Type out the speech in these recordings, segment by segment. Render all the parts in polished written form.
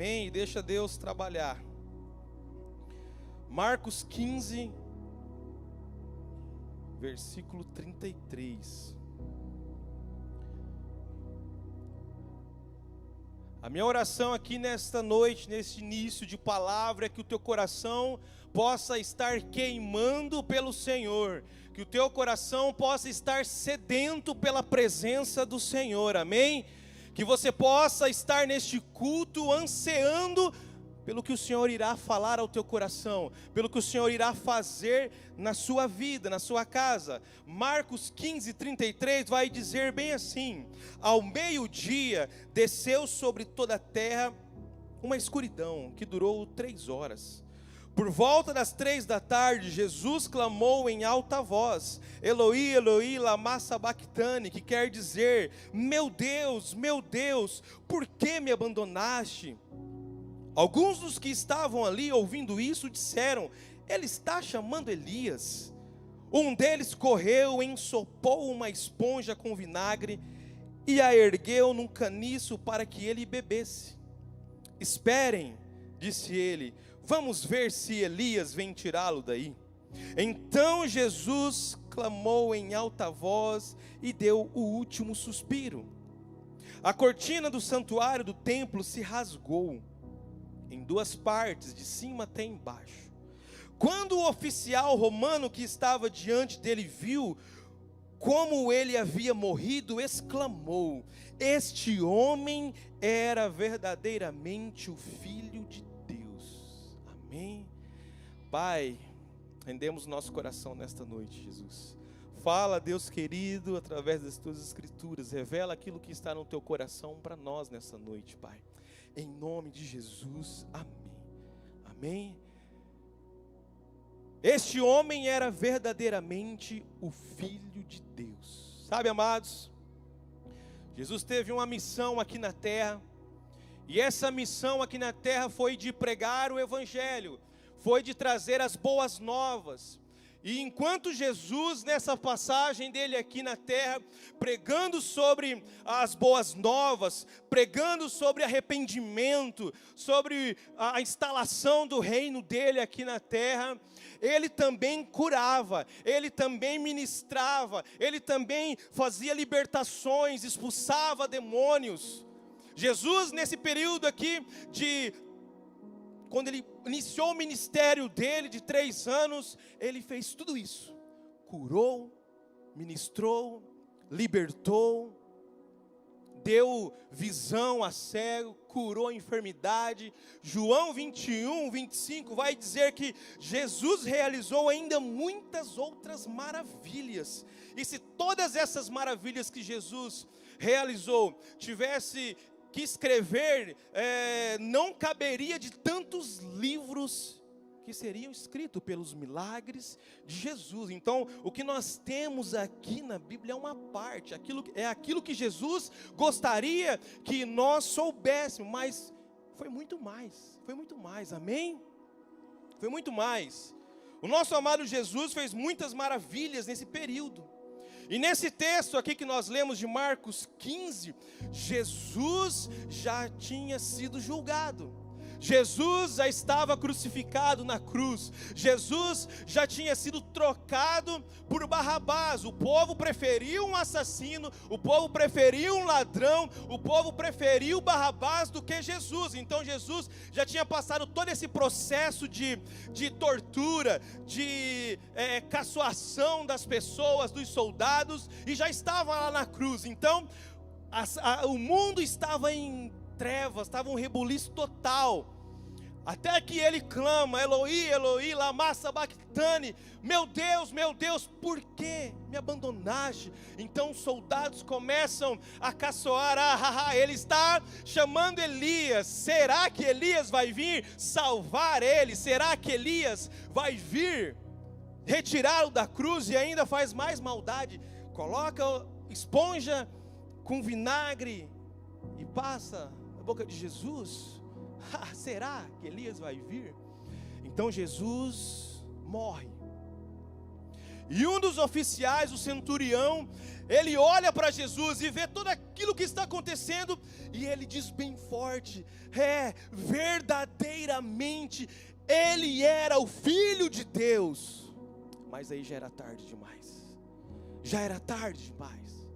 Amém? Deixa Deus trabalhar. Marcos 15, versículo 33. A minha oração aqui nesta noite, neste início de palavra, é que o teu coração possa estar queimando pelo Senhor, que o teu coração possa estar sedento pela presença do Senhor, amém? Que você possa estar neste culto ansiando pelo que o Senhor irá falar ao teu coração, pelo que o Senhor irá fazer na sua vida, na sua casa. Marcos 15, 33 vai dizer bem assim: ao meio-dia desceu sobre toda a terra uma escuridão que durou 3 horas. Por volta das 3 da tarde, Jesus clamou em alta voz: Eloi, Eloi, lama sabachthani, que quer dizer: meu Deus, por que me abandonaste? Alguns dos que estavam ali ouvindo isso disseram: ele está chamando Elias. Um deles correu, ensopou uma esponja com vinagre e a ergueu num caniço para que ele bebesse. Esperem, disse ele, vamos ver se Elias vem tirá-lo daí. Então Jesus clamou em alta voz e deu o último suspiro. A cortina do santuário do templo se rasgou em 2 partes, de cima até embaixo. Quando o oficial romano que estava diante dele viu como ele havia morrido, exclamou: este homem era verdadeiramente o Filho de Deus. Amém? Pai, rendemos nosso coração nesta noite, Jesus. Fala, Deus querido, através das tuas escrituras, revela aquilo que está no teu coração para nós nessa noite, Pai. Em nome de Jesus, amém. Amém. Este homem era verdadeiramente o Filho de Deus. Sabe, amados, Jesus teve uma missão aqui na terra, e essa missão aqui na terra foi de pregar o Evangelho, foi de trazer as boas novas. E enquanto Jesus, nessa passagem dele aqui na terra, pregando sobre as boas novas, pregando sobre arrependimento, sobre a instalação do reino dele aqui na terra, ele também curava, ele também ministrava, ele também fazia libertações, expulsava demônios. Jesus, nesse período aqui quando ele iniciou o ministério dele de 3 anos, ele fez tudo isso: curou, ministrou, libertou, deu visão a cego, curou a enfermidade. João 21, 25 vai dizer que Jesus realizou ainda muitas outras maravilhas. E se todas essas maravilhas que Jesus realizou tivesse que escrever, não caberia de tantos livros que seriam escritos pelos milagres de Jesus. Então, o que nós temos aqui na Bíblia é uma parte, aquilo que Jesus gostaria que nós soubéssemos, mas foi muito mais, amém? Foi muito mais. O nosso amado Jesus fez muitas maravilhas nesse período. E nesse texto aqui que nós lemos de Marcos 15, Jesus já tinha sido julgado. Jesus já estava crucificado na cruz. Jesus já tinha sido trocado por Barrabás. O povo preferiu um assassino, o povo preferiu um ladrão, o povo preferiu Barrabás do que Jesus. Então Jesus já tinha passado todo esse processo de tortura, de caçoação das pessoas, dos soldados, e já estava lá na cruz. Então o mundo estava em trevas, estava um rebuliço total, até que ele clama: Eloi, Eloi, lama sabachthani, meu Deus, por que me abandonaste? Então os soldados começam a caçoar: ele está chamando Elias. Será que Elias vai vir salvar ele? Será que Elias vai vir retirá-lo da cruz? E ainda faz mais maldade, coloca esponja com vinagre e passa na boca de Jesus. Será que Elias vai vir? Então Jesus morre. E um dos oficiais, o centurião, ele olha para Jesus e vê tudo aquilo que está acontecendo, e ele diz bem forte: verdadeiramente, ele era o Filho de Deus. Mas aí já era tarde demais. Já era tarde demais.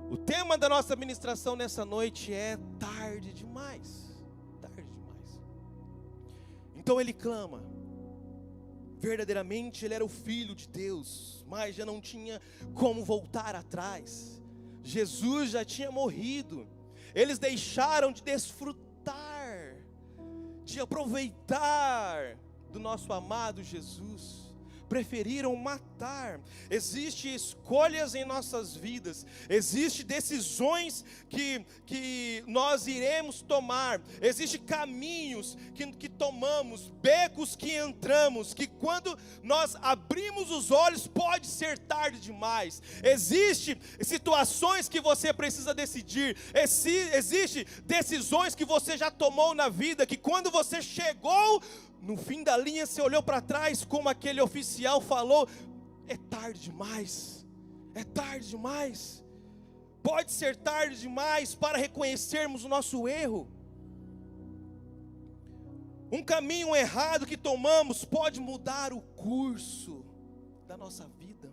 O tema da nossa ministração nessa noite é tarde demais. Tarde demais. Então ele clama. Verdadeiramente ele era o Filho de Deus, mas já não tinha como voltar atrás. Jesus já tinha morrido. Eles deixaram de desfrutar, de aproveitar do nosso amado Jesus. Preferiram matar. Existem escolhas em nossas vidas, existem decisões que nós iremos tomar, existem caminhos que tomamos, becos que entramos, que quando nós abrimos os olhos pode ser tarde demais. Existem situações que você precisa decidir, existem decisões que você já tomou na vida, que quando você chegou no fim da linha, você olhou para trás, como aquele oficial falou: é tarde demais, é tarde demais. Pode ser tarde demais para reconhecermos o nosso erro. Um caminho errado que tomamos pode mudar o curso da nossa vida.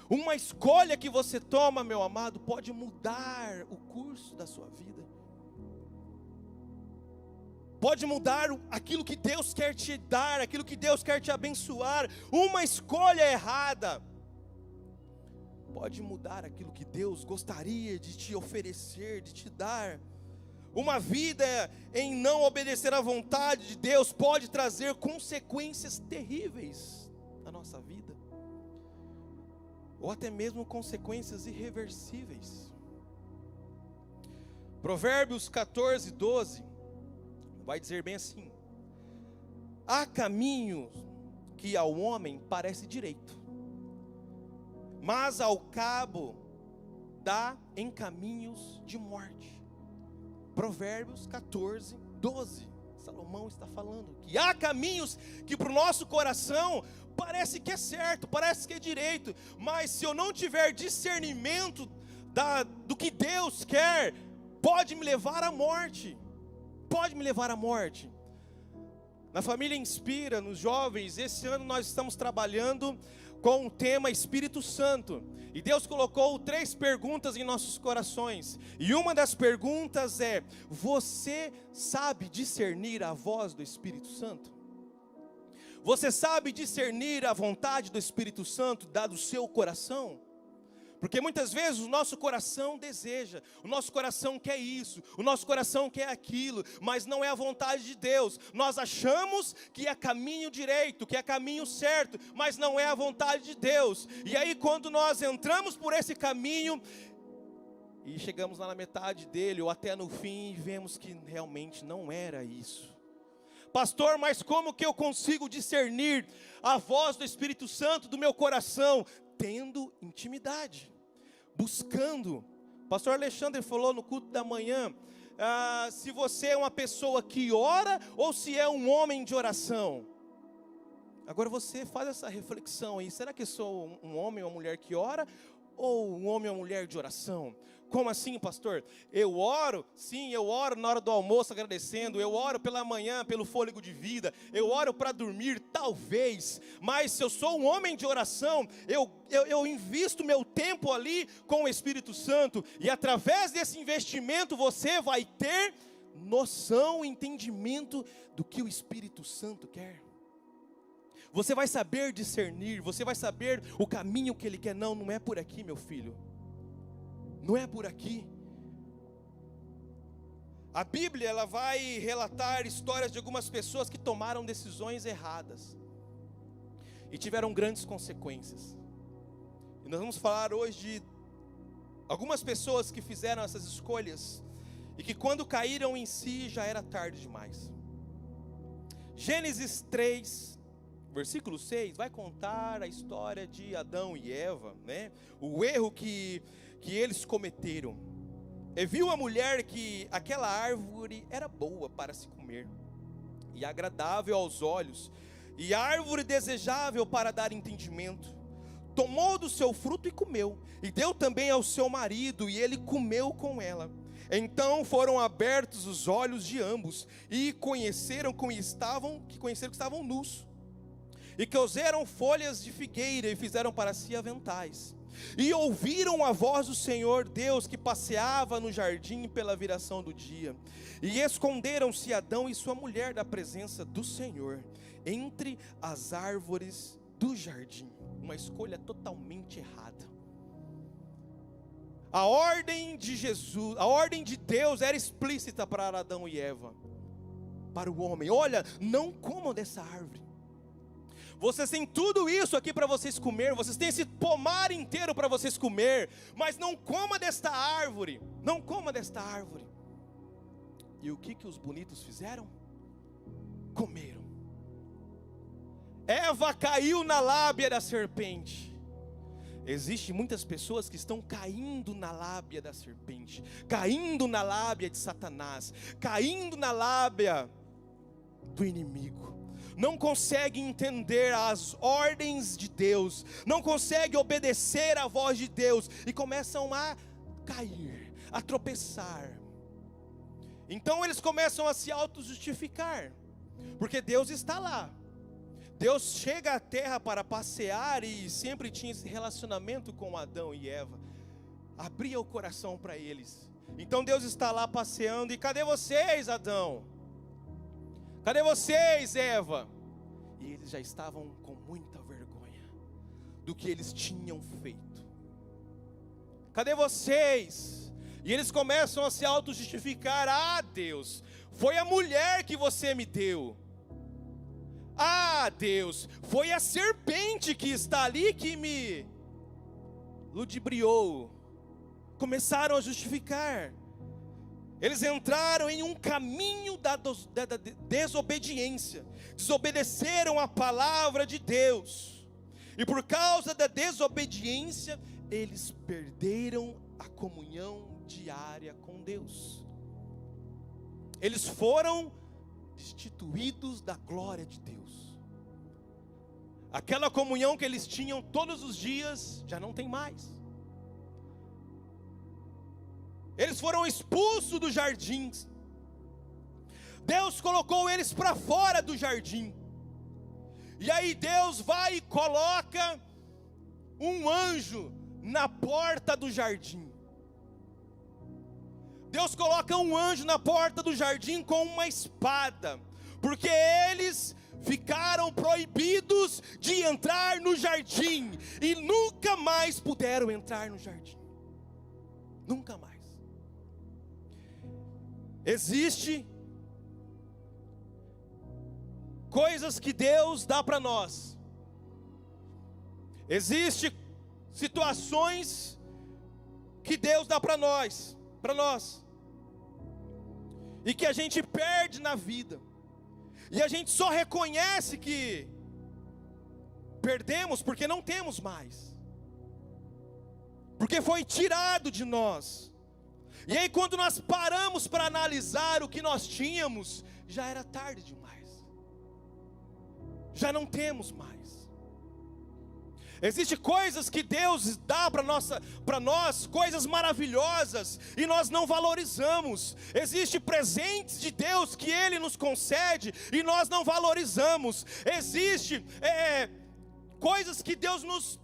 Uma escolha que você toma, meu amado, pode mudar o curso da sua vida. Pode mudar aquilo que Deus quer te dar, aquilo que Deus quer te abençoar. Uma escolha errada pode mudar aquilo que Deus gostaria de te oferecer, de te dar. Uma vida em não obedecer à vontade de Deus pode trazer consequências terríveis na nossa vida, ou até mesmo consequências irreversíveis. Provérbios 14:12 vai dizer bem assim: há caminhos que ao homem parece direito, mas ao cabo dá em caminhos de morte. Provérbios 14:12. Salomão está falando que há caminhos que para o nosso coração parece que é certo, parece que é direito, mas se eu não tiver discernimento do que Deus quer, pode me levar à morte. Pode me levar à morte. Na Família Inspira, nos jovens, esse ano nós estamos trabalhando com o tema Espírito Santo. E Deus colocou 3 perguntas em nossos corações. E uma das perguntas é: você sabe discernir a voz do Espírito Santo? Você sabe discernir a vontade do Espírito Santo dado o seu coração? Porque muitas vezes o nosso coração deseja, o nosso coração quer isso, o nosso coração quer aquilo, mas não é a vontade de Deus. Nós achamos que é caminho direito, que é caminho certo, mas não é a vontade de Deus. E aí quando nós entramos por esse caminho e chegamos lá na metade dele, ou até no fim, vemos que realmente não era isso. Pastor, mas como que eu consigo discernir a voz do Espírito Santo do meu coração? Tendo intimidade, buscando. Pastor Alexandre falou no culto da manhã, se você é uma pessoa que ora ou se é um homem de oração. Agora você faz essa reflexão aí: será que eu sou um homem ou uma mulher que ora, ou um homem ou uma mulher de oração? Como assim, pastor? Eu oro? Sim, eu oro na hora do almoço agradecendo, eu oro pela manhã pelo fôlego de vida, eu oro para dormir, talvez. Mas se eu sou um homem de oração, eu invisto meu tempo ali com o Espírito Santo, e através desse investimento você vai ter noção, entendimento do que o Espírito Santo quer. Você vai saber discernir, você vai saber o caminho que Ele quer. Não é por aqui, meu filho. Não é por aqui. A Bíblia, ela vai relatar histórias de algumas pessoas que tomaram decisões erradas e tiveram grandes consequências. E nós vamos falar hoje de algumas pessoas que fizeram essas escolhas e que quando caíram em si já era tarde demais. Gênesis 3, versículo 6, vai contar a história de Adão e Eva, né? O erro que eles cometeram. E viu a mulher que aquela árvore era boa para se comer, e agradável aos olhos, e árvore desejável para dar entendimento. tomou do seu fruto e comeu, e deu também ao seu marido, e ele comeu com ela. Então foram abertos os olhos de ambos, e conheceram que estavam nus, e coseram folhas de figueira, e fizeram para si aventais. E ouviram a voz do Senhor Deus, que passeava no jardim pela viração do dia. E esconderam-se Adão e sua mulher da presença do Senhor, entre as árvores do jardim. Uma escolha totalmente errada. A ordem de Jesus, a ordem de Deus era explícita para Adão e Eva, para o homem: olha, não comam dessa árvore. Vocês têm tudo isso aqui para vocês comer, vocês têm esse pomar inteiro para vocês comer, mas não coma desta árvore, não coma desta árvore. E o que os bonitos fizeram? Comeram. Eva caiu na lábia da serpente. Existem muitas pessoas que estão caindo na lábia da serpente, caindo na lábia de Satanás, caindo na lábia do inimigo. Não conseguem entender as ordens de Deus, não conseguem obedecer à voz de Deus, e começam a cair, a tropeçar. Então eles começam a se auto-justificar, porque Deus está lá. Deus chega à terra para passear, e sempre tinha esse relacionamento com Adão e Eva, abria o coração para eles. Então Deus está lá passeando, e cadê vocês, Adão? Cadê vocês, Eva? E eles já estavam com muita vergonha do que eles tinham feito. Cadê vocês? E eles começam a se auto-justificar: ah, Deus, foi a mulher que você me deu. Ah, Deus, foi a serpente que está ali que me ludibriou. Começaram a justificar. Eles entraram em um caminho da desobediência, desobedeceram a palavra de Deus, e por causa da desobediência, eles perderam a comunhão diária com Deus. Eles foram destituídos da glória de Deus. Aquela comunhão que eles tinham todos os dias, já não tem mais. Eles foram expulsos do jardim. Deus colocou eles para fora do jardim. E aí Deus vai e coloca um anjo na porta do jardim. Deus coloca um anjo na porta do jardim com uma espada, porque eles ficaram proibidos de entrar no jardim, e nunca mais puderam entrar no jardim. Nunca mais. Existe coisas que Deus dá para nós. Existe situações que Deus dá para nós, e que a gente perde na vida. E a gente só reconhece que perdemos porque não temos mais. Porque foi tirado de nós. E aí quando nós paramos para analisar o que nós tínhamos, já era tarde demais. Já não temos mais. Existem coisas que Deus dá para nós, coisas maravilhosas, e nós não valorizamos. Existem presentes de Deus que Ele nos concede, e nós não valorizamos. Existem coisas que Deus nos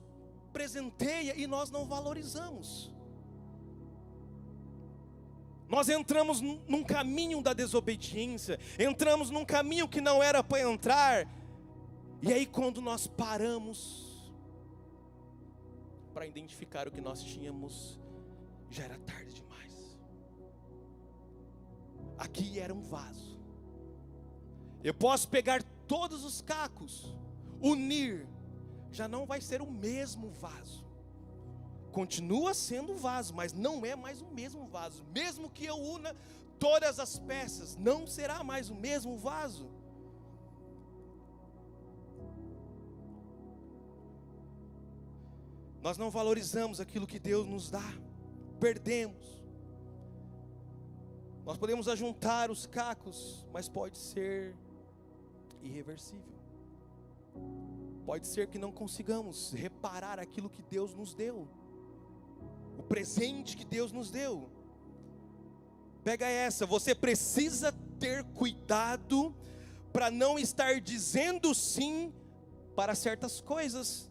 presenteia, e nós não valorizamos. Nós entramos num caminho da desobediência, entramos num caminho que não era para entrar, e aí quando nós paramos para identificar o que nós tínhamos, já era tarde demais. Aqui era um vaso. Eu posso pegar todos os cacos, unir, já não vai ser o mesmo vaso. Continua sendo vaso, mas não é mais o mesmo vaso. Mesmo que eu una todas as peças, não será mais o mesmo vaso. Nós não valorizamos aquilo que Deus nos dá, perdemos. Nós podemos ajuntar os cacos, mas pode ser irreversível. pode ser que não consigamos reparar aquilo que Deus nos deu, o presente que Deus nos deu. Pega essa, você precisa ter cuidado para não estar dizendo sim para certas coisas.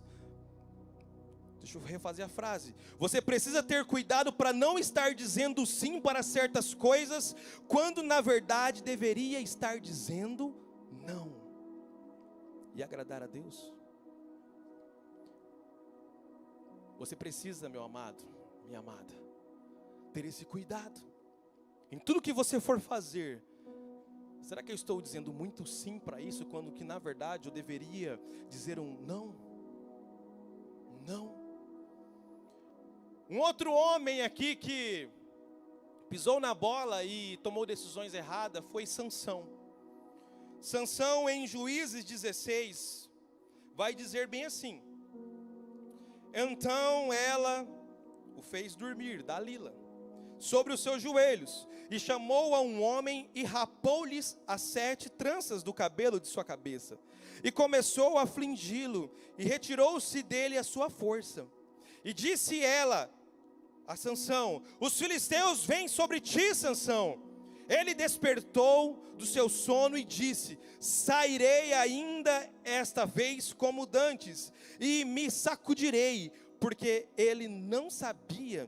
Deixa eu refazer a frase. Você precisa ter cuidado para não estar dizendo sim para certas coisas, quando na verdade deveria estar dizendo não. E agradar a Deus. Você precisa, meu amado, minha amada, ter esse cuidado. Em tudo que você for fazer, será que eu estou dizendo muito sim para isso, quando que na verdade eu deveria dizer um não? Não. Um outro homem aqui que pisou na bola e tomou decisões erradas foi Sansão. Sansão, em Juízes 16, vai dizer bem assim: então ela o fez dormir, Dalila, sobre os seus joelhos, e chamou a um homem e rapou-lhes as 7 tranças do cabelo de sua cabeça, e começou a afligi-lo, e retirou-se dele a sua força. E disse ela a Sansão: os filisteus vêm sobre ti, Sansão. Ele despertou do seu sono e disse: sairei ainda esta vez como dantes, e me sacudirei, porque ele não sabia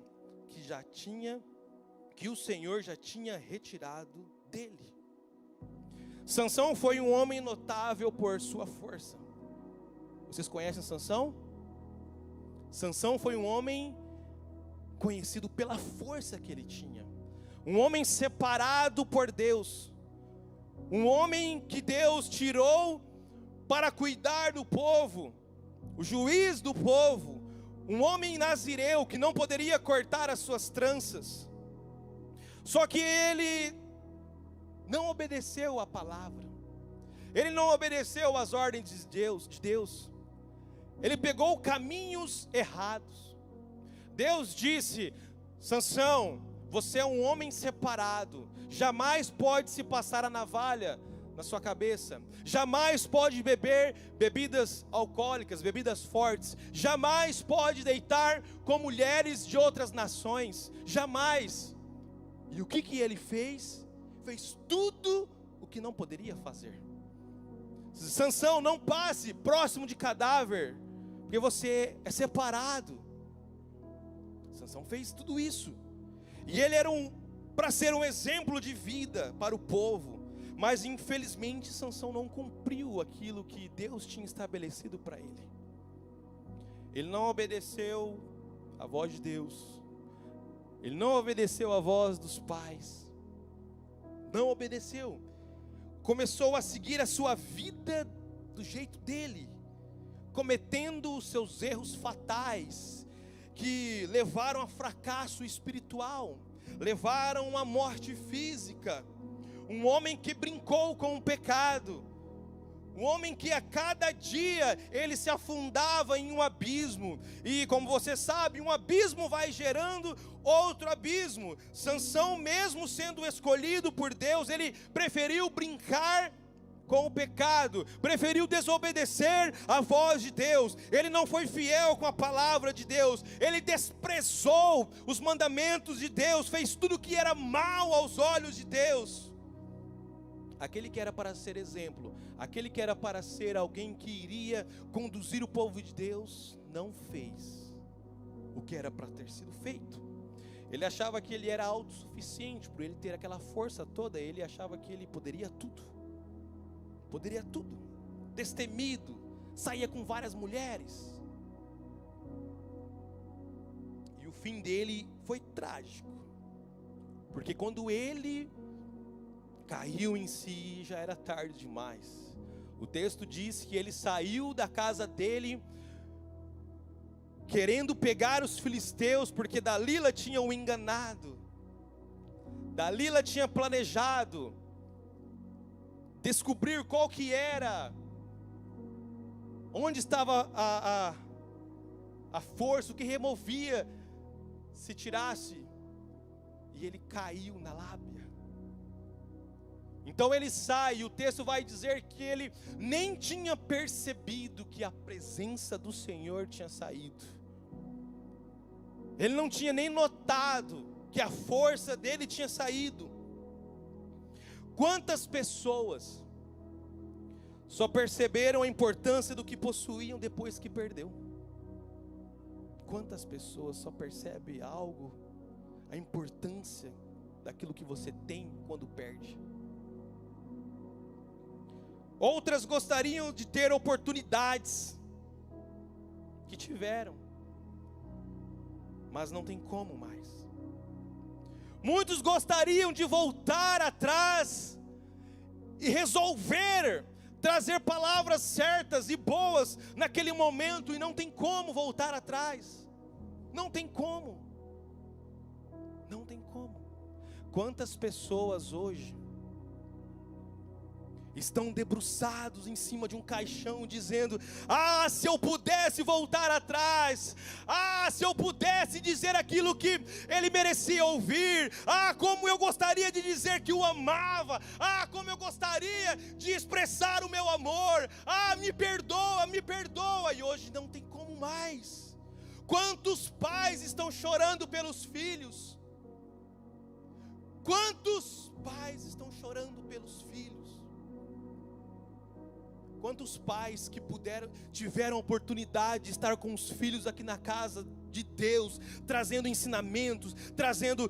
que o Senhor já tinha retirado dele. Sansão foi um homem notável por sua força. Vocês conhecem Sansão? Sansão foi um homem conhecido pela força que ele tinha, um homem separado por Deus, um homem que Deus tirou para cuidar do povo, o juiz do povo, um homem nazireu que não poderia cortar as suas tranças. Só que ele não obedeceu a palavra, ele não obedeceu às ordens de Deus, ele pegou caminhos errados. Deus disse: Sansão, você é um homem separado, jamais pode se passar a navalha na sua cabeça, jamais pode beber bebidas alcoólicas, bebidas fortes, jamais pode deitar com mulheres de outras nações, jamais. E o que ele fez? Fez tudo o que não poderia fazer. Sansão, não passe próximo de cadáver, porque você é separado. Sansão fez tudo isso, e ele era para ser um exemplo de vida para o povo, mas infelizmente Sansão não cumpriu aquilo que Deus tinha estabelecido para ele. Ele não obedeceu a voz de Deus, ele não obedeceu a voz dos pais, não obedeceu, começou a seguir a sua vida do jeito dele, cometendo os seus erros fatais, que levaram a fracasso espiritual, levaram à morte física. Um homem que brincou com o pecado, um homem que a cada dia ele se afundava em um abismo, e como você sabe, um abismo vai gerando outro abismo. Sansão, mesmo sendo escolhido por Deus, ele preferiu brincar com o pecado, preferiu desobedecer a voz de Deus, ele não foi fiel com a palavra de Deus, ele desprezou os mandamentos de Deus, fez tudo que era mal aos olhos de Deus. Aquele que era para ser exemplo, aquele que era para ser alguém que iria conduzir o povo de Deus, não fez o que era para ter sido feito. Ele achava que ele era autossuficiente, por ele ter aquela força toda, ele achava que ele poderia tudo, destemido, saía com várias mulheres, e o fim dele foi trágico, porque quando ele caiu em si, já era tarde demais. O texto diz que ele saiu da casa dele, querendo pegar os filisteus, porque Dalila tinha o enganado, Dalila tinha planejado descobrir qual que era, onde estava a força, o que removia, se tirasse, e ele caiu na lábia. Então ele sai, e o texto vai dizer que ele nem tinha percebido que a presença do Senhor tinha saído. Ele não tinha nem notado que a força dele tinha saído. Quantas pessoas só perceberam a importância do que possuíam depois que perdeu? Quantas pessoas só percebem algo, a importância daquilo que você tem quando perde? Outras gostariam de ter oportunidades que tiveram, mas não tem como mais. Muitos gostariam de voltar atrás e resolver trazer palavras certas e boas naquele momento, e não tem como voltar atrás. Não tem como. Não tem como. Quantas pessoas hoje estão debruçados em cima de um caixão dizendo: ah, se eu pudesse voltar atrás, ah, se eu pudesse dizer aquilo que ele merecia ouvir, ah, como eu gostaria de dizer que o amava, ah, como eu gostaria de expressar o meu amor, ah, me perdoa, e hoje não tem como mais. Quantos pais estão chorando pelos filhos? Quantos pais estão chorando pelos filhos? Quantos pais que tiveram a oportunidade de estar com os filhos aqui na casa de Deus, trazendo ensinamentos, trazendo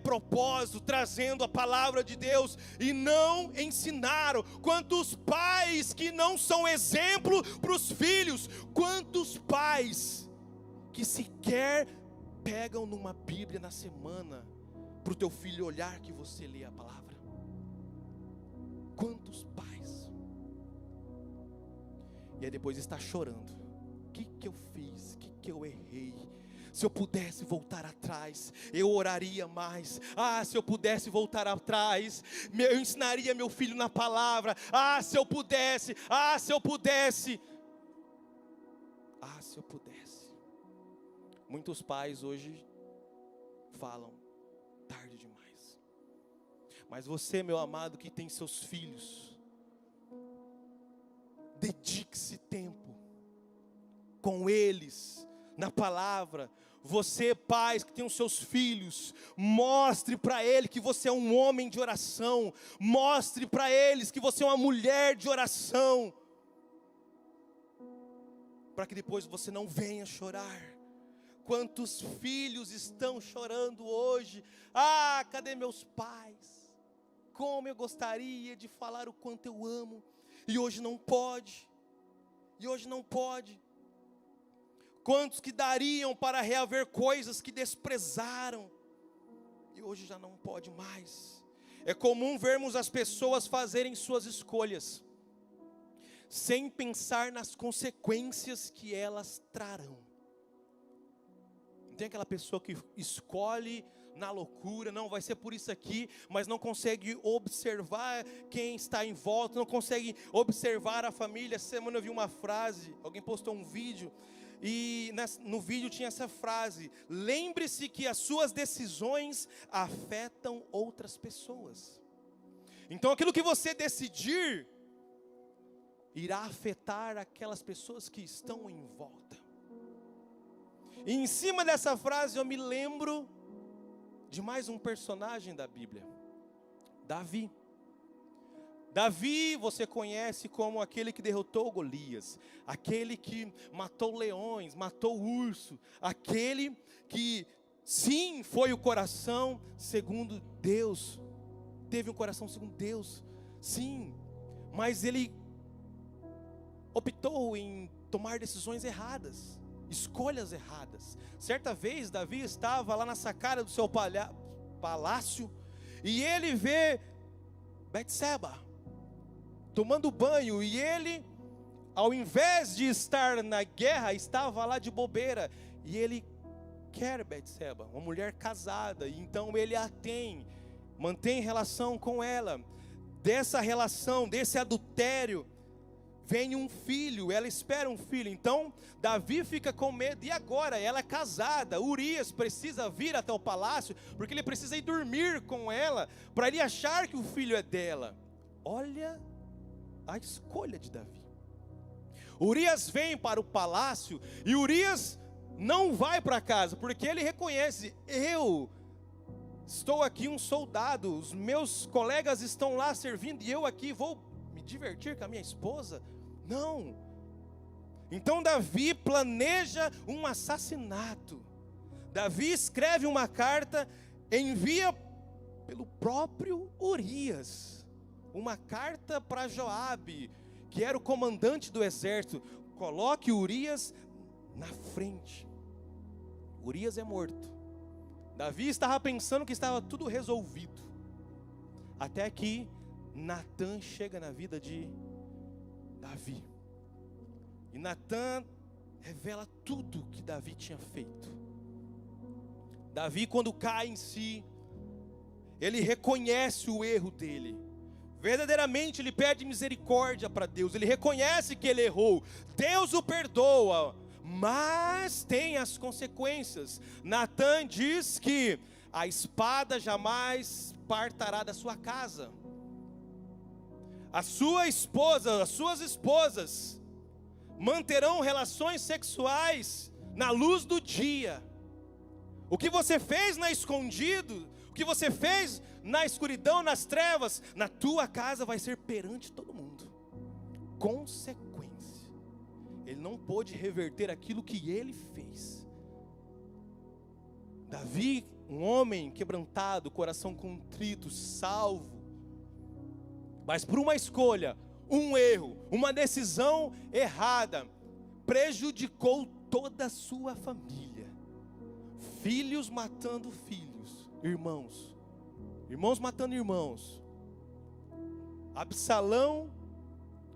propósito, trazendo a palavra de Deus, e não ensinaram? Quantos pais que não são exemplo para os filhos? Quantos pais que sequer pegam numa Bíblia na semana para o teu filho olhar que você lê a palavra? Quantos pais? E aí depois está chorando: o que eu fiz? O que eu errei? Se eu pudesse voltar atrás, eu oraria mais. Ah, se eu pudesse voltar atrás, eu ensinaria meu filho na palavra. Ah, se eu pudesse. Ah, se eu pudesse. Ah, se eu pudesse. Muitos pais hoje falam: tarde demais. Mas você, meu amado, que tem seus filhos, dedique-se tempo com eles, na palavra. Você, pais que tem os seus filhos, mostre para ele que você é um homem de oração. Mostre para eles que você é uma mulher de oração, para que depois você não venha chorar. Quantos filhos estão chorando hoje? Ah, cadê meus pais? Como eu gostaria de falar o quanto eu amo, e hoje não pode. E hoje não pode. Quantos que dariam para reaver coisas que desprezaram, e hoje já não pode mais. É comum vermos as pessoas fazerem suas escolhas sem pensar nas consequências que elas trarão. Tem aquela pessoa que escolhe na loucura: não, vai ser por isso aqui, mas não consegue observar quem está em volta, não consegue observar a família. Essa semana eu vi uma frase, alguém postou um vídeo, e no vídeo tinha essa frase: lembre-se que as suas decisões afetam outras pessoas. Então aquilo que você decidir irá afetar aquelas pessoas que estão em volta. E em cima dessa frase eu me lembro de mais um personagem da Bíblia: Davi. Davi você conhece como aquele que derrotou Golias, aquele que matou leões, matou urso, aquele que sim, foi o coração segundo Deus, teve um coração segundo Deus, sim, mas ele optou em tomar decisões erradas, escolhas erradas. Certa vez Davi estava lá na sacada do seu palácio, e ele vê Betseba tomando banho, e ele, ao invés de estar na guerra, estava lá de bobeira, e ele quer Betseba, uma mulher casada, e então ele a mantém relação com ela. Dessa relação, desse adultério, vem um filho, ela espera um filho. Então Davi fica com medo, e agora ela é casada, Urias precisa vir até o palácio, porque ele precisa ir dormir com ela, para ele achar que o filho é dela. olha a escolha de Davi. Urias vem para o palácio e Urias não vai para casa, porque ele reconhece: eu estou aqui um soldado, os meus colegas estão lá servindo e eu aqui vou me divertir com a minha esposa? Não. Então Davi planeja um assassinato. Davi escreve uma carta, envia pelo próprio Urias uma carta para Joabe, que era o comandante do exército: coloque Urias na frente. Urias é morto. Davi estava pensando que estava tudo resolvido, até que Natã chega na vida de Davi. E Natã revela tudo que Davi tinha feito. Davi, quando cai em si, ele reconhece o erro dele. Verdadeiramente ele pede misericórdia para Deus. Ele reconhece que ele errou. Deus o perdoa, mas tem as consequências. Natã diz que a espada jamais partirá da sua casa. A sua esposa, as suas esposas manterão relações sexuais na luz do dia. O que você fez na escondido, o que você fez na escuridão, nas trevas, na tua casa vai ser perante todo mundo. Consequência. Ele não pôde reverter aquilo que ele fez. Davi, um homem quebrantado, coração contrito, salvo, mas por uma escolha, um erro, uma decisão errada, prejudicou toda a sua família. Filhos matando filhos, irmãos matando irmãos, Absalão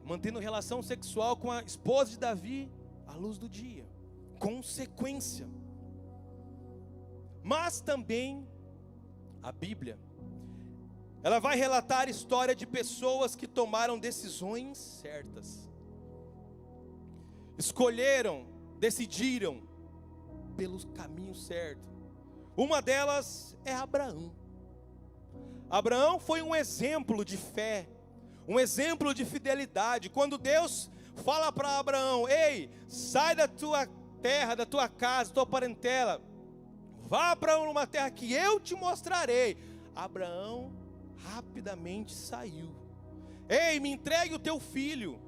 mantendo relação sexual com a esposa de Davi à luz do dia. Consequência. Mas também a Bíblia, ela vai relatar a história de pessoas que tomaram decisões certas, escolheram, decidiram pelo caminho certo. Uma delas é Abraão. Abraão foi um exemplo de fé, um exemplo de fidelidade. Quando Deus fala para Abraão: ei, sai da tua terra, da tua casa, da tua parentela, vá para uma terra que eu te mostrarei. Abraão rapidamente saiu. Ei, me entregue o teu filho.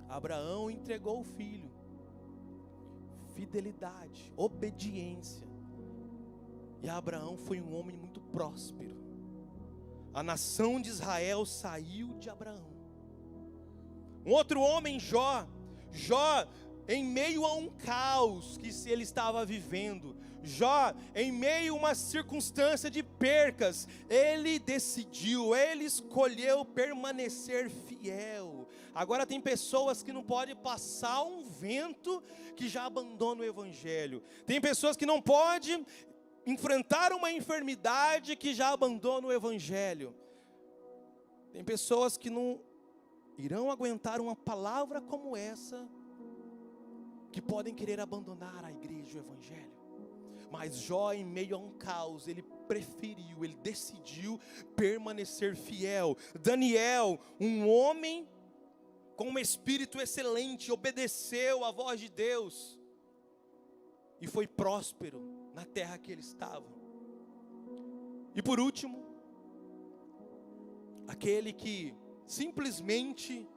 Abraão entregou o filho. Fidelidade, obediência. E Abraão foi um homem muito próspero. A nação de Israel saiu de Abraão. Um outro homem, Jó, em meio a um caos que ele estava vivendo, Jó, em meio a uma circunstância de percas, ele decidiu, ele escolheu permanecer fiel. Agora tem pessoas que não podem passar um vento que já abandonam o evangelho. Tem pessoas que não podem enfrentar uma enfermidade que já abandonam o evangelho. Tem pessoas que não irão aguentar uma palavra como essa, que podem querer abandonar a igreja e o evangelho. Mas Jó, em meio a um caos, ele preferiu, ele decidiu permanecer fiel. Daniel, um homem com um espírito excelente, obedeceu à voz de Deus e foi próspero na terra que ele estava. E por último, aquele que simplesmente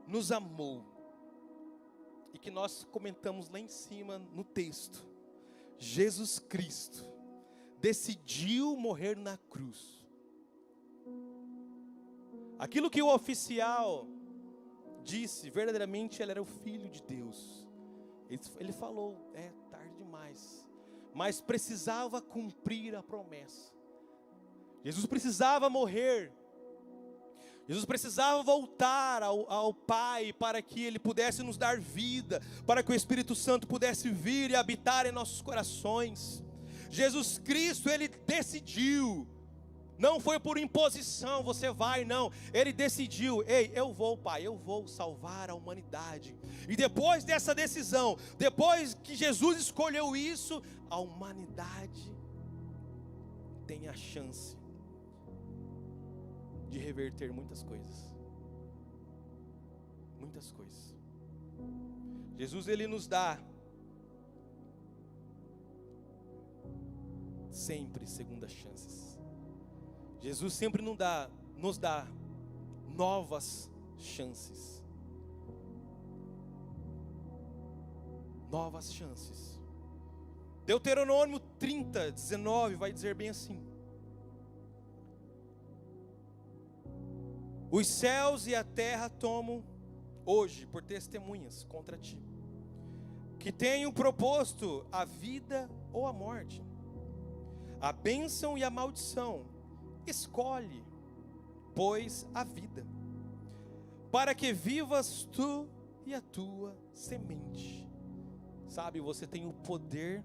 nos amou, e que nós comentamos lá em cima no texto, Jesus Cristo decidiu morrer na cruz. Aquilo que o oficial disse, verdadeiramente ele era o Filho de Deus. Ele falou: é tarde demais, mas precisava cumprir a promessa. Jesus precisava morrer. Jesus precisava voltar ao Pai para que Ele pudesse nos dar vida, para que o Espírito Santo pudesse vir e habitar em nossos corações. Jesus Cristo, Ele decidiu, não foi por imposição, você vai, não. Ele decidiu: ei, eu vou, Pai, eu vou salvar a humanidade. E depois dessa decisão, depois que Jesus escolheu isso, a humanidade tem a chance de reverter muitas coisas. Muitas coisas. Jesus, Ele nos dá sempre segundas chances. Jesus sempre nos dá novas chances. Novas chances. Deuteronômio 30, 19 vai dizer bem assim: os céus e a terra tomam hoje por testemunhas contra ti, que tenho proposto a vida ou a morte, a bênção e a maldição. Escolhe, pois, a vida, para que vivas tu e a tua semente. Sabe, você tem o poder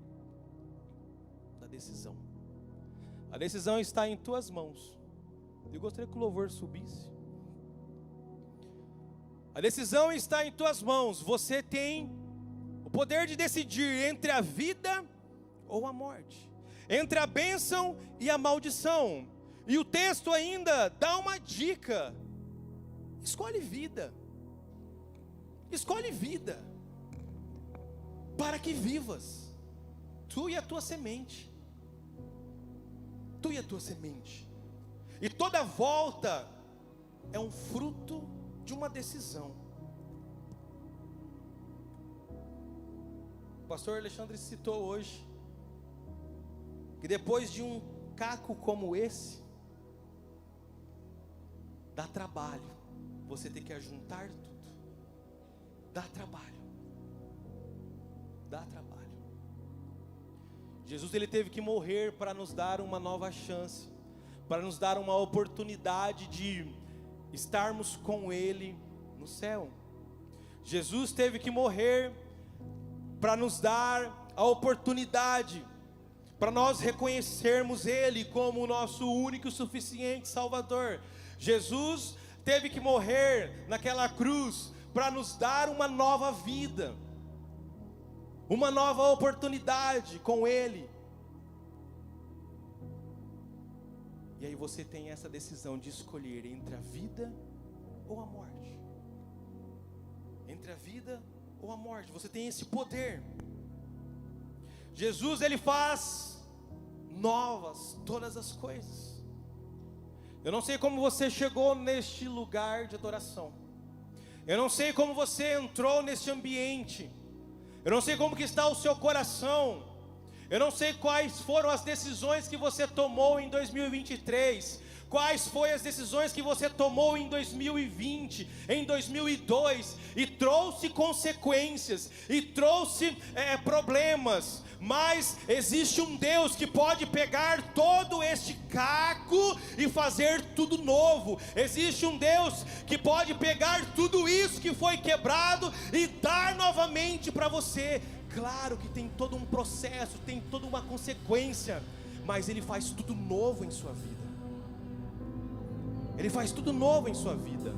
da decisão. A decisão está em tuas mãos. Eu gostaria que o louvor subisse. A decisão está em tuas mãos. Você tem o poder de decidir entre a vida ou a morte, entre a bênção e a maldição. E o texto ainda dá uma dica: escolhe vida. Escolhe vida, para que vivas, tu e a tua semente. Tu e a tua semente. E toda volta é um fruto de uma decisão. O pastor Alexandre citou hoje que depois de um caco como esse, dá trabalho você ter que ajuntar tudo. Dá trabalho. Dá trabalho. Jesus, Ele teve que morrer para nos dar uma nova chance, para nos dar uma oportunidade de estarmos com Ele no céu. Jesus teve que morrer para nos dar a oportunidade, para nós reconhecermos Ele como o nosso único e suficiente Salvador. Jesus teve que morrer naquela cruz para nos dar uma nova vida, uma nova oportunidade com Ele. E aí você tem essa decisão de escolher entre a vida ou a morte. Entre a vida ou a morte. Você tem esse poder. Jesus, Ele faz novas todas as coisas. Eu não sei como você chegou neste lugar de adoração. Eu não sei como você entrou neste ambiente. Eu não sei como que está o seu coração. Eu não sei quais foram as decisões que você tomou em 2023. Quais foram as decisões que você tomou em 2020, em 2002, e trouxe consequências, e trouxe problemas. Mas existe um Deus que pode pegar todo este caco e fazer tudo novo. Existe um Deus que pode pegar tudo isso que foi quebrado e dar novamente para você. Claro que tem todo um processo, tem toda uma consequência, mas Ele faz tudo novo em sua vida. Ele faz tudo novo em sua vida.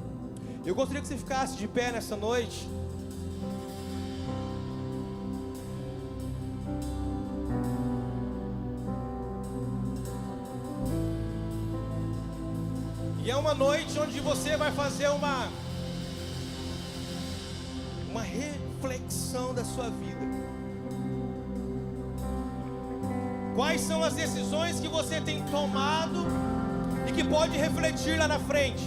Eu gostaria que você ficasse de pé nessa noite. E é uma noite onde você vai fazer uma reflexão da sua vida. Quais são as decisões que você tem tomado e que pode refletir lá na frente?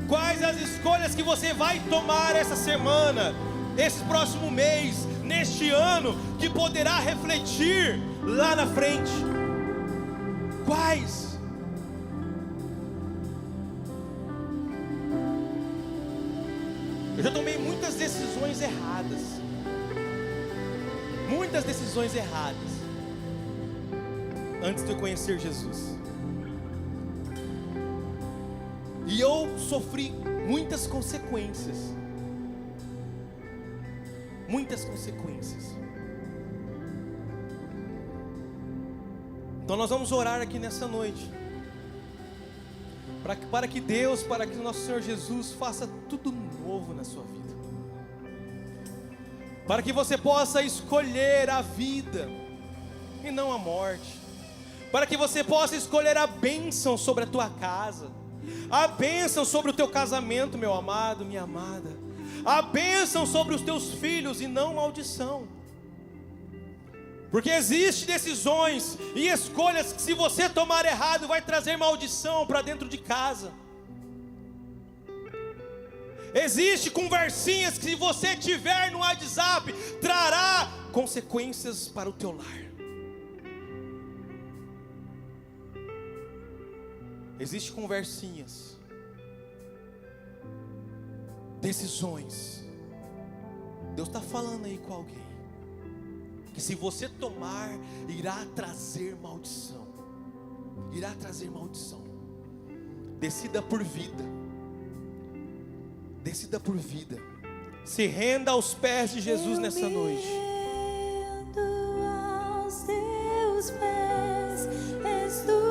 Quais as escolhas que você vai tomar essa semana, esse próximo mês, neste ano, que poderá refletir lá na frente? Quais? Eu já tomei muitas decisões erradas. Muitas decisões erradas antes de eu conhecer Jesus. E eu sofri muitas consequências. Muitas consequências. Então nós vamos orar aqui nessa noite, para que Deus, para que o nosso Senhor Jesus faça tudo novo na sua vida, para que você possa escolher a vida e não a morte, para que você possa escolher a bênção sobre a tua casa, a bênção sobre o teu casamento, meu amado, minha amada, a bênção sobre os teus filhos e não maldição. Porque existem decisões e escolhas que, se você tomar errado, vai trazer maldição para dentro de casa. Existem conversinhas que, se você tiver no WhatsApp, trará consequências para o teu lar. Existem conversinhas, decisões. Deus está falando aí com alguém, que se você tomar, irá trazer maldição. Irá trazer maldição. Decida por vida. Decida por vida. Se renda aos pés de Jesus nessa noite. Eu me rendo aos teus pés. És tudo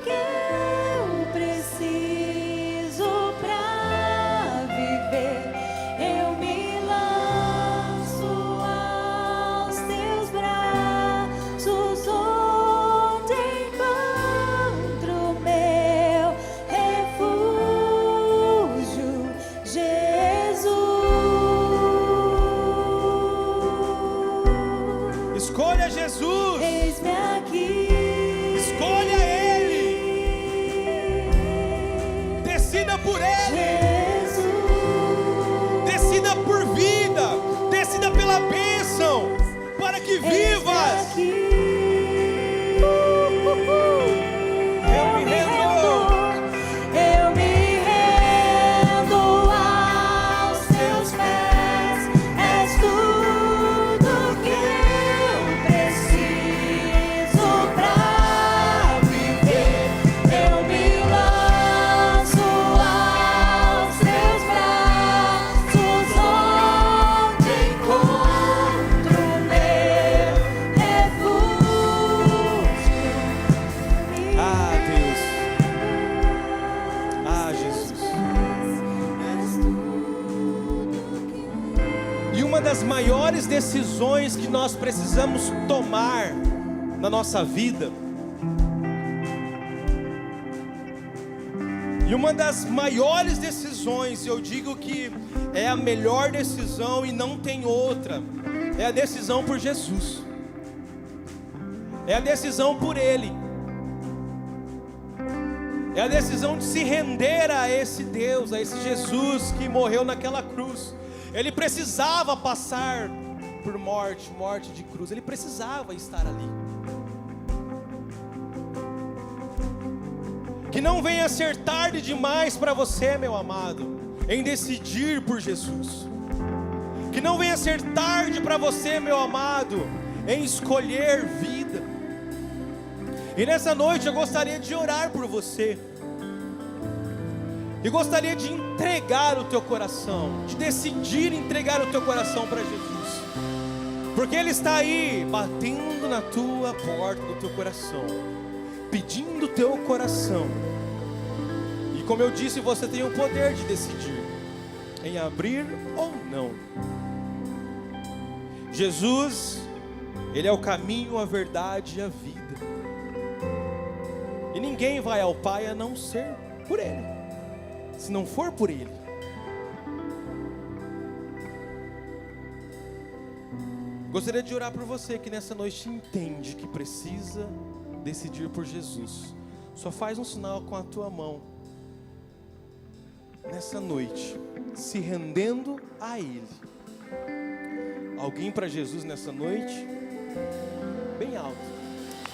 que eu preciso pra viver. Eu me lanço aos teus braços, onde encontro meu refúgio, Jesus. Escolha Jesus. Eis-me aqui. Escolha Ele. Decida por Ele. Jesus. Decida por vida. Decida pela bênção, para que vivas. Eu me rendo aos teus pés. És tudo que eu preciso pra viver. Eu me lanço aos teus braços, onde encontro meu refúgio. Ah, Deus. Ah, Jesus. E uma das maiores decisões que nós precisamos tomar na nossa vida, e uma das maiores decisões, eu digo que é a melhor decisão e não tem outra, é a decisão por Jesus. É a decisão por Ele. É a decisão de se render a esse Deus, a esse Jesus que morreu naquela cruz. Ele precisava passar por morte de cruz. Ele precisava estar ali. Que não venha ser tarde demais para você, meu amado, em decidir por Jesus. Que não venha ser tarde para você, meu amado, em escolher vida. E nessa noite eu gostaria de orar por você. E gostaria de entregar o teu coração, de decidir entregar o teu coração para Jesus. Porque Ele está aí, batendo na tua porta do teu coração, pedindo o teu coração. E como eu disse, você tem o poder de decidir em abrir ou não. Jesus, Ele é o caminho, a verdade e a vida. E ninguém vai ao Pai a não ser por Ele. Se não for por Ele. Gostaria de orar por você que nessa noite entende que precisa decidir por Jesus. Só faz um sinal com a tua mão. Nessa noite, se rendendo a Ele. Alguém para Jesus nessa noite? Bem alto.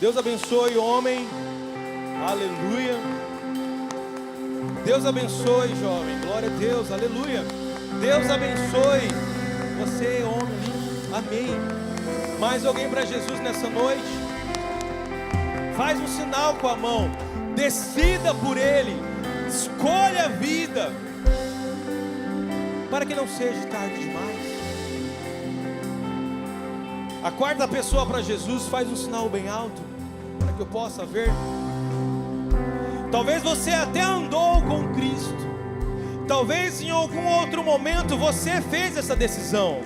Deus abençoe, homem. Aleluia. Deus abençoe, jovem. Glória a Deus. Aleluia. Deus abençoe você, homem. Amém. Mais alguém para Jesus nessa noite? Faz um sinal com a mão. Decida por Ele. Escolha a vida, para que não seja tarde demais. A quarta pessoa para Jesus, faz um sinal bem alto, para que eu possa ver. Talvez você até andou com Cristo. Talvez em algum outro momento você fez essa decisão.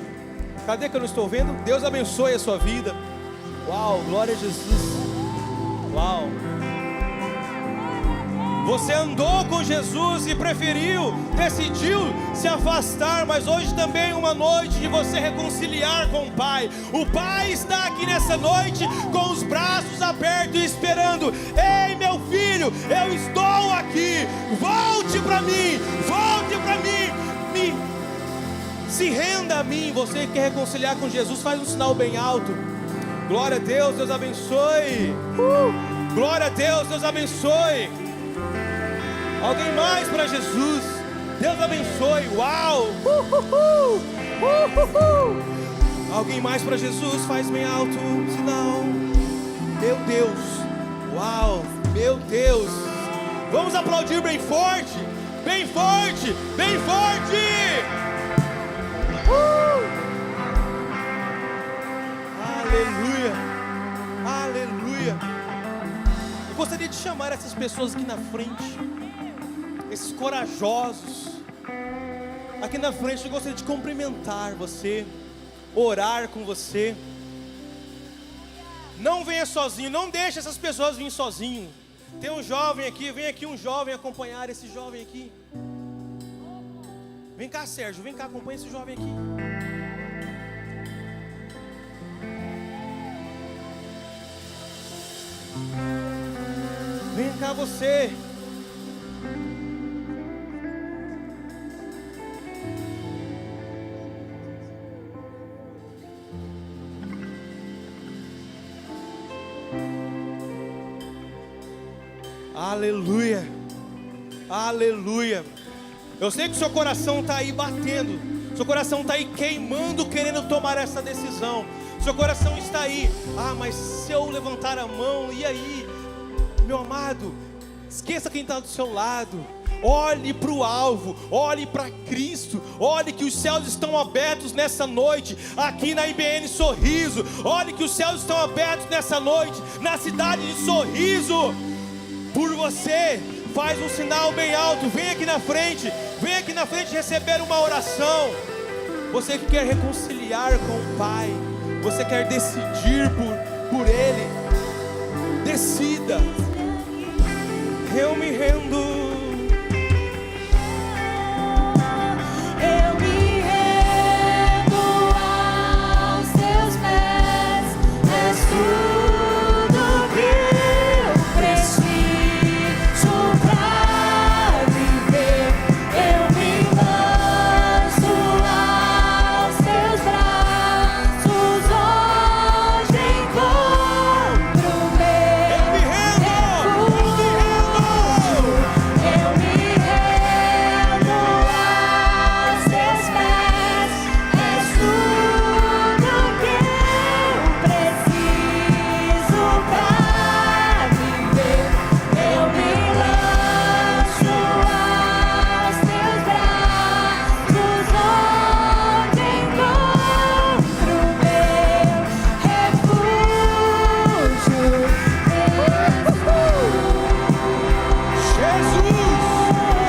Cadê que eu não estou vendo? Deus abençoe a sua vida. Uau, glória a Jesus. Uau! Você andou com Jesus e decidiu se afastar, mas hoje também é uma noite de você reconciliar com o Pai. O Pai está aqui nessa noite com os braços abertos e esperando. Ei, meu filho, eu estou aqui. Volte para mim, se renda a mim. Você que quer reconciliar com Jesus, faz um sinal bem alto. Glória a Deus, Deus abençoe. Glória a Deus, Deus abençoe. Alguém mais para Jesus? Deus abençoe. Uau! Alguém mais para Jesus? Faz bem alto um sinal. Meu Deus. Uau! Meu Deus. Vamos aplaudir bem forte. Bem forte. Bem forte. Aleluia. Aleluia. Eu gostaria de chamar essas pessoas aqui na frente, esses corajosos aqui na frente. Eu gostaria de cumprimentar você, orar com você. Não venha sozinho, não deixe essas pessoas virem sozinho. Tem um jovem aqui, vem aqui um jovem acompanhar esse jovem aqui. Vem cá, Sérgio, vem cá, acompanha esse jovem aqui. Vem cá você. Aleluia, aleluia. Eu sei que seu coração está aí batendo, seu coração está aí queimando, querendo tomar essa decisão. Seu coração está aí, mas se eu levantar a mão, e aí? Meu amado, esqueça quem está do seu lado. Olhe para o alvo, olhe para Cristo. Olhe que os céus estão abertos nessa noite, aqui na IBN Sorriso. Olhe que os céus estão abertos nessa noite, na cidade de Sorriso. Por você, faz um sinal bem alto. Vem aqui na frente receber uma oração. Você que quer reconciliar com o Pai, você quer decidir por Ele, decida. Eu me rendo.